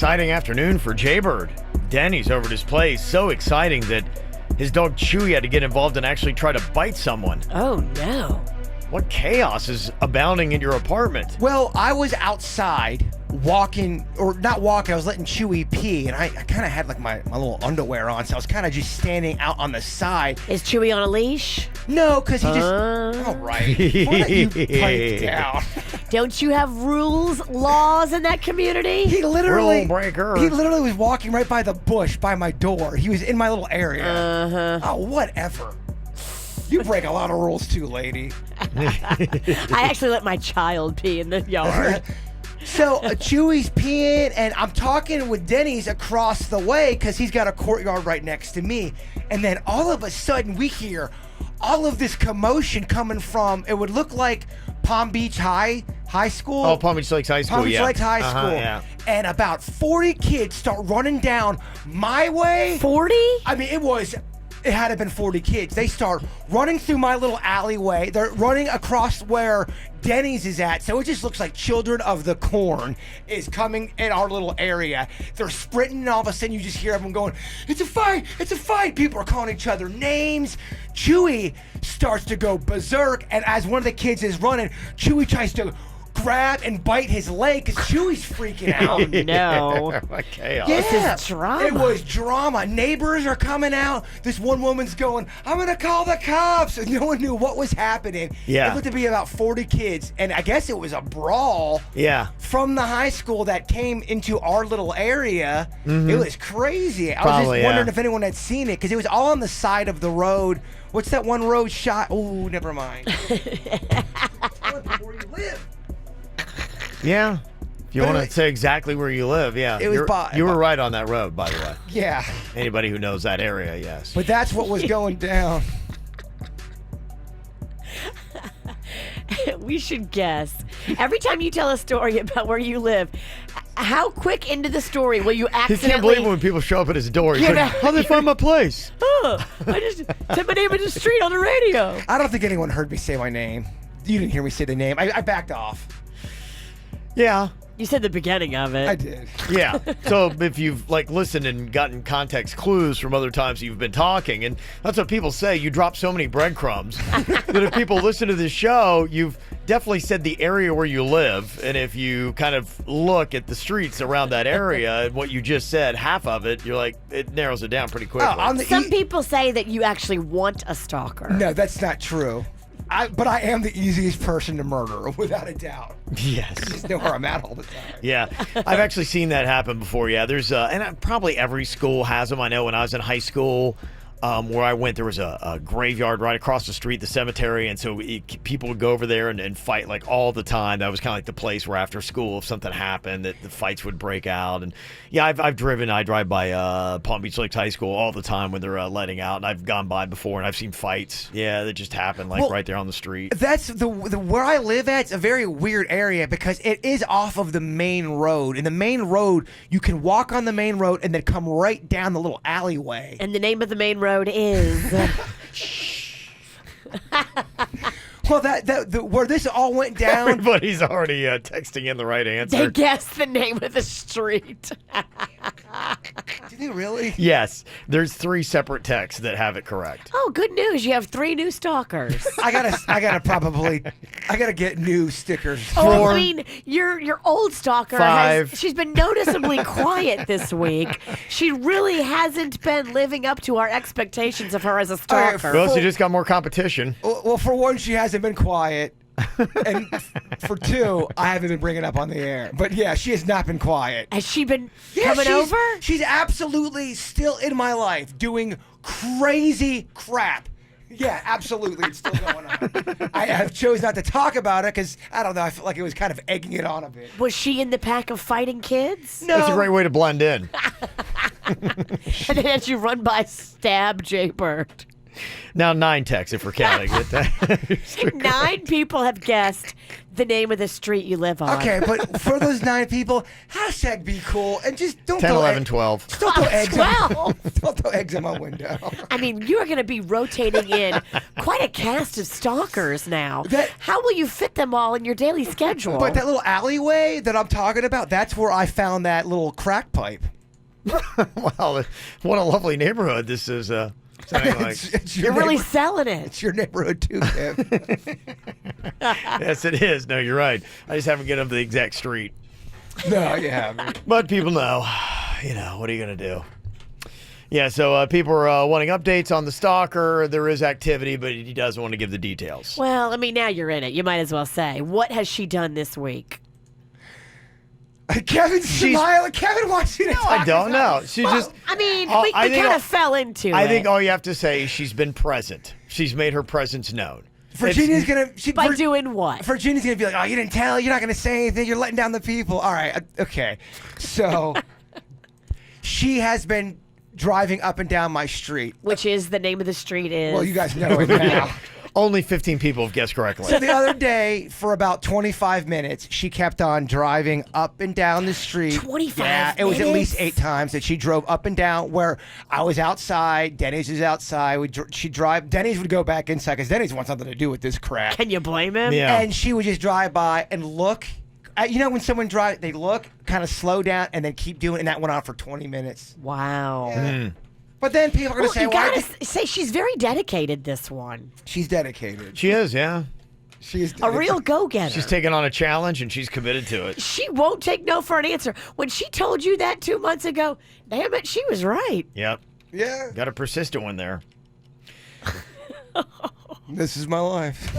exciting afternoon for Jbird. Dennys over at his place. So exciting that his dog Chewy had to get involved and actually try to bite someone. Oh, no. What chaos is abounding in your apartment? Well, I was outside walking, or not walking, I was letting Chewy pee, and I kind of had like my little underwear on, so I was kind of just standing out on the side. Is Chewy on a leash? No, because he just... All right. Why don't you pipe down? Don't you have rules, laws in that community? He literally... Rule breaker. He literally was walking right by the bush by my door. He was in my little area. Oh, whatever. You break a lot of rules too, lady. I actually let my child pee in the yard. So Chewy's peeing, and I'm talking with Denny's across the way because he's got a courtyard right next to me. And then all of a sudden, we hear all of this commotion coming from, it would look like Palm Beach High School. Oh, Palm Beach Lakes High School, Palm Beach Lakes High School. Yeah. And about 40 kids start running down my way. 40? I mean, it had to have been 40 kids. They start running through my little alleyway. They're running across where Denny's is at. So it just looks like Children of the Corn is coming in our little area. They're sprinting, and all of a sudden you just hear everyone going, "It's a fight! It's a fight!" People are calling each other names. Chewy starts to go berserk, and as one of the kids is running, Chewy tries to grab and bite his leg because Chewy's freaking out. No. What chaos. Yeah, This is drama. It was drama. Neighbors are coming out. This one woman's going, "I'm going to call the cops." And no one knew what was happening. Yeah. It looked to be about 40 kids. And I guess it was a brawl Yeah. from the high school that came into our little area. Mm-hmm. It was crazy. I was Probably, just wondering yeah. if anyone had seen it because it was all on the side of the road. What's that one road shot? Oh, never mind. Where you live. Yeah. If you But want anyway, to say exactly where you live, yeah. It was you were right on that road, by the way. Yeah. Anybody who knows that area, yes. But that's what was going down. We should guess. Every time you tell a story about where you live, how quick into the story will you He accidentally... can't believe when people show up at his door. He's Get like, out how'd they find my place? Oh, I just said my name in the street on the radio. I don't think anyone heard me say my name. You didn't hear me say the name. I backed off. Yeah. You said the beginning of it. I did. Yeah. So if you've listened and gotten context clues from other times you've been talking, and that's what people say, you drop so many breadcrumbs that if people listen to this show, you've definitely said the area where you live, and if you kind of look at the streets around that area and what you just said, half of it, you're like, it narrows it down pretty quickly. Some people say that you actually want a stalker. No, that's not true. But I am the easiest person to murder, without a doubt. Yes. You just know where I'm at all the time. Yeah, I've actually seen that happen before. Yeah, there's and probably every school has them. I know when I was in high school, where I went, there was a graveyard right across the street, the cemetery, and so people would go over there and fight like all the time. That was kind of like the place where after school, if something happened, that the fights would break out. And yeah, I drive by Palm Beach Lakes High School all the time when they're letting out, and I've gone by before and I've seen fights. Yeah, that just happen right there on the street. That's the where I live at. It's a very weird area because it is off of the main road. And the main road, you can walk on the main road and then come right down the little alleyway. And the name of the main road is... Well, where this all went down. Everybody's already texting in the right answer. They guessed the name of the street. Did they really? Yes, there's 3 separate texts that have it correct. Oh, good news. You have 3 new stalkers. I gotta get new stickers. Oh, I mean, your old stalker 5. she's been noticeably quiet this week. She really hasn't been living up to our expectations of her as a stalker. Well, she just got more competition. Well, for one, she hasn't been quiet. And for 2, I haven't been bringing it up on the air. But yeah, she has not been quiet. Has she been Yeah, coming over? She's absolutely still in my life doing crazy crap. Yeah, absolutely. It's still going on. I have chose not to talk about it because, I don't know, I feel like it was kind of egging it on a bit. Was she in the pack of fighting kids? No. That's a great way to blend in. And then as you run by, stab Jbird. Now 9 texts if we're counting. 9 people have guessed the name of the street you live on. Okay, but for those 9 people, hashtag be cool and just don't 10, throw 11, 12. Just don't throw eggs. Well, Don't throw eggs in my window. I mean, you are going to be rotating in quite a cast of stalkers now. How will you fit them all in your daily schedule? But that little alleyway that I'm talking about, that's where I found that little crack pipe. Wow, what a lovely neighborhood this is. Sounding like. It's You're really selling it. It's your neighborhood too, Kev. Yes, it is. No, you're right. I just haven't given up the exact street. No, you haven't. But people know. You know, what are you going to do? Yeah, so people are wanting updates on the stalker. There is activity, but he doesn't want to give the details. Well, I mean, now you're in it. You might as well say. What has she done this week? Kevin's smiling. Kevin wants you to talk. I don't know. She just. I mean, I we think kind of fell into it. I think all you have to say is she's been present. She's made her presence known. Virginia's By doing what? Virginia's gonna be like, oh, you didn't tell. You're not gonna say anything. You're letting down the people. All right, okay. So she has been driving up and down my street. Which is the name of the street is. Well, you guys know it now. Only 15 people have guessed correctly. So the other day, for about 25 minutes, she kept on driving up and down the street. 25 Yeah, it was at minutes? least 8 times that she drove up and down where I was outside, Denny's was outside. She'd drive. Denny's would go back inside because Denny's wants something to do with this crap. Can you blame him? Yeah. And she would just drive by and look. You know when someone drives, they look, kind of slow down, and then keep doing it, and that went on for 20 minutes. Wow. Mm. But then people are going to say, you why? gotta say she's very dedicated, this one. She's dedicated. She is, yeah. She's A real go-getter. She's taking on a challenge and she's committed to it. She won't take no for an answer. When she told you that 2 months ago, damn it, she was right. Yep. Yeah. Got a persistent one there. This is my life.